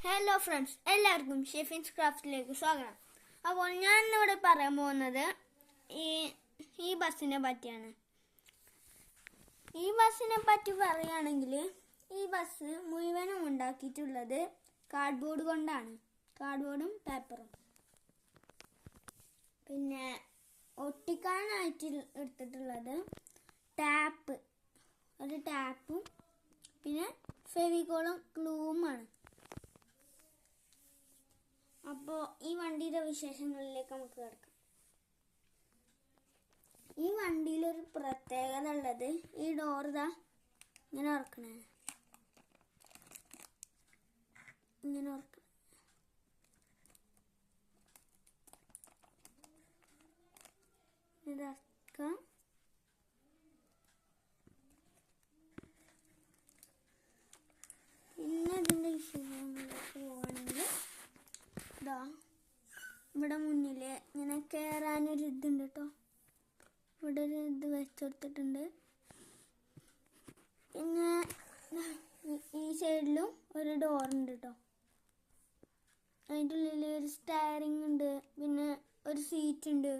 Hello friends, എല്ലാവർക്കും ഷെഫിൻസ് ക്രാഫ്റ്റിലേക്ക് സ്വാഗതം. അപ്പോൾ ഞാൻ ഇന്നിവിടെ പറയാൻ പോകുന്നത് ഈ ബസ്സിനെ പറ്റിയാണ്. ഈ ബസ്സിനെ പറ്റി പറയുകയാണെങ്കിൽ ഈ ബസ് മുഴുവനും ഉണ്ടാക്കിയിട്ടുള്ളത് കാർഡ്ബോർഡ് കൊണ്ടാണ്. കാർഡ്ബോർഡും പേപ്പറും. പിന്നെ ഒട്ടിക്കാനായിട്ട് എടുത്തിട്ടുള്ളത് ഒരു ടാപ്പും പിന്നെ ഫെവിക്കോളും ഗ്ലൂവുമാണ്. അപ്പോൾ ഈ വണ്ടിയുടെ വിശേഷങ്ങളിലേക്ക് നമുക്ക് കിടക്കാം. ഈ വണ്ടിയിലൊരു പ്രത്യേകത ഉള്ളത് ഈ ഡോർ ഇങ്ങനെ ഉറക്കണേ, ഇങ്ങനെ ഉറക്കണം. ഇറക്കാം. പിന്നെ ഇതിൻ്റെ വിശേഷങ്ങളിലേക്ക് പോവാണെങ്കിൽ ഇവിടെ മുന്നിൽ ഇങ്ങനെ കയറാനൊരു ഇതുണ്ട് കേട്ടോ. ഇവിടെ ഒരു ഇത് വെച്ചുകൊടുത്തിട്ടുണ്ട്. പിന്നെ ഈ സൈഡിലും ഒരു ഡോറുണ്ട് കേട്ടോ. അതിൻ്റെ ഉള്ളിൽ ഒരു സ്റ്റയറിംഗ് ഉണ്ട്, പിന്നെ ഒരു സീറ്റ് ഉണ്ട്.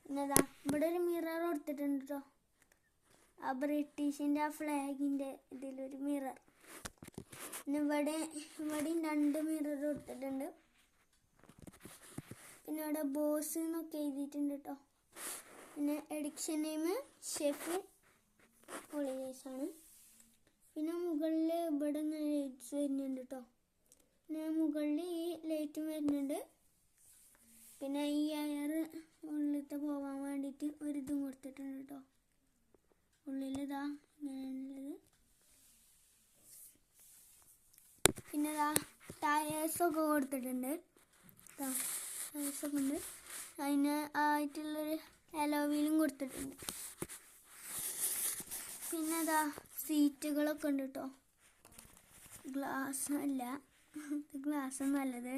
പിന്നെ ഇവിടെ ഒരു മിറർ കൊടുത്തിട്ടുണ്ട് കേട്ടോ. ആ ബ്രിട്ടീഷിൻ്റെ ആ ഫ്ലാഗിൻ്റെ ഇതിലൊരു മിറർ. പിന്നെ ഇവിടെയും 2 മിറർ കൊടുത്തിട്ടുണ്ട്. പിന്നെ ഇവിടെ ബോസ് എന്നൊക്കെ എഴുതിയിട്ടുണ്ട് കേട്ടോ. പിന്നെ എഡിക്ഷൻ നെയിം ഷെഫിൻ ഹോളിഡേയ്സാണ്. പിന്നെ മുകളിൽ ഇവിടെ ഇങ്ങനെ ലൈറ്റ്സ് വരുന്നുണ്ട് കേട്ടോ. പിന്നെ മുകളിൽ ഈ ലൈറ്റും വരുന്നുണ്ട്. പിന്നെ ഈ എയർ ഉള്ളിലത്തെ പോകാൻ വേണ്ടിയിട്ട് ഒരിതും കൊടുത്തിട്ടുണ്ട് കേട്ടോ. ഉള്ളിൽ ഇങ്ങനെയുള്ളത്. പിന്നെ ടയേഴ്സൊക്കെ കൊടുത്തിട്ടുണ്ട്. ടയേഴ്സൊക്കെ ഉണ്ട്. അതിന് ആയിട്ടുള്ളൊരു അലോവീലും കൊടുത്തിട്ടുണ്ട്. പിന്നെ സീറ്റുകളൊക്കെ ഉണ്ട് കേട്ടോ. ഗ്ലാസ്സല്ല, ഗ്ലാസ്സൊന്നും അല്ലത്,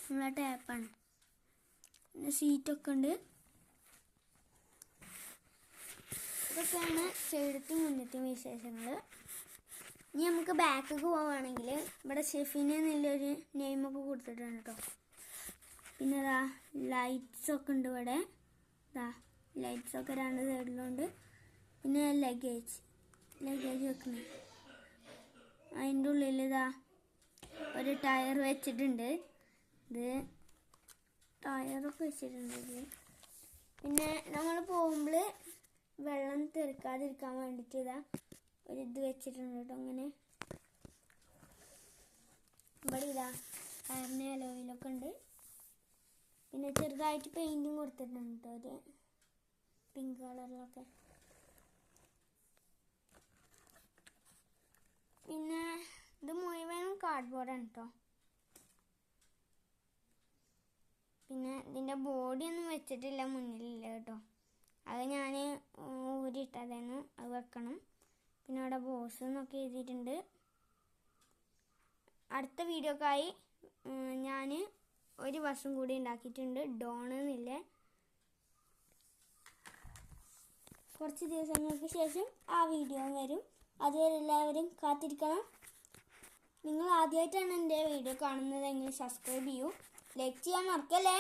നമ്മളെ ടാപ്പാണ്. പിന്നെ സീറ്റൊക്കെ ഉണ്ട്. ഇതൊക്കെയാണ് സൈഡത്തെ മുന്നത്തെ വിശേഷങ്ങൾ. ഇനി നമുക്ക് ബാക്കിലേക്ക് പോവുകയാണെങ്കിൽ ഇവിടെ ഷെഫിന് എന്നുള്ളൊരു നെയിമൊക്കെ കൊടുത്തിട്ടുണ്ട് കേട്ടോ. പിന്നെ ലൈറ്റ്സൊക്കെ ഉണ്ട് ഇവിടെ. ലൈറ്റ്സൊക്കെ 2 സൈഡിലുണ്ട്. പിന്നെ ലഗേജ് വെക്കണേ. അതിൻ്റെ ഉള്ളിൽ ഒരു ടയർ വെച്ചിട്ടുണ്ട്. ടയറൊക്കെ വെച്ചിട്ടുണ്ട്. പിന്നെ നമ്മൾ പോകുമ്പോൾ വെള്ളം തെറിക്കാതിരിക്കാൻ വേണ്ടിയിട്ട് ഒരിത് വെച്ചിട്ടുണ്ട് കേട്ടോ. അങ്ങനെ ഇവിടെ ടയറിന് അലോയിലൊക്കെ ഉണ്ട്. പിന്നെ ചെറുതായിട്ട് പെയിൻറ്റും കൊടുത്തിട്ടുണ്ട് കേട്ടോ, ഒരു പിങ്ക് കളറിലൊക്കെ. പിന്നെ ഇത് മുഴുവനും കാർഡ്ബോർഡാണ് കേട്ടോ. പിന്നെ ഇതിൻ്റെ ബോഡിയൊന്നും വെച്ചിട്ടില്ല, മുന്നിലില്ല കേട്ടോ. അത് ഞാൻ ഊരിയിട്ടതായിരുന്നു, അത് വെക്കണം. പിന്നെ അവിടെ ബോസ് എന്നൊക്കെ എഴുതിയിട്ടുണ്ട്. അടുത്ത വീഡിയോക്കായി ഞാൻ ഒരു ബസ്സും കൂടി ഉണ്ടാക്കിയിട്ടുണ്ട്, ഡോൺ എന്നില്ലേ. കുറച്ച് ദിവസങ്ങൾക്ക് ശേഷം ആ വീഡിയോ വരും. അതുവരെ എല്ലാവരും കാത്തിരിക്കണം. നിങ്ങൾ ആദ്യമായിട്ടാണ് എൻ്റെ വീഡിയോ കാണുന്നതെങ്കിൽ സബ്സ്ക്രൈബ് ചെയ്യൂ, ലൈക്ക് ചെയ്യാൻ മറക്കല്ലേ.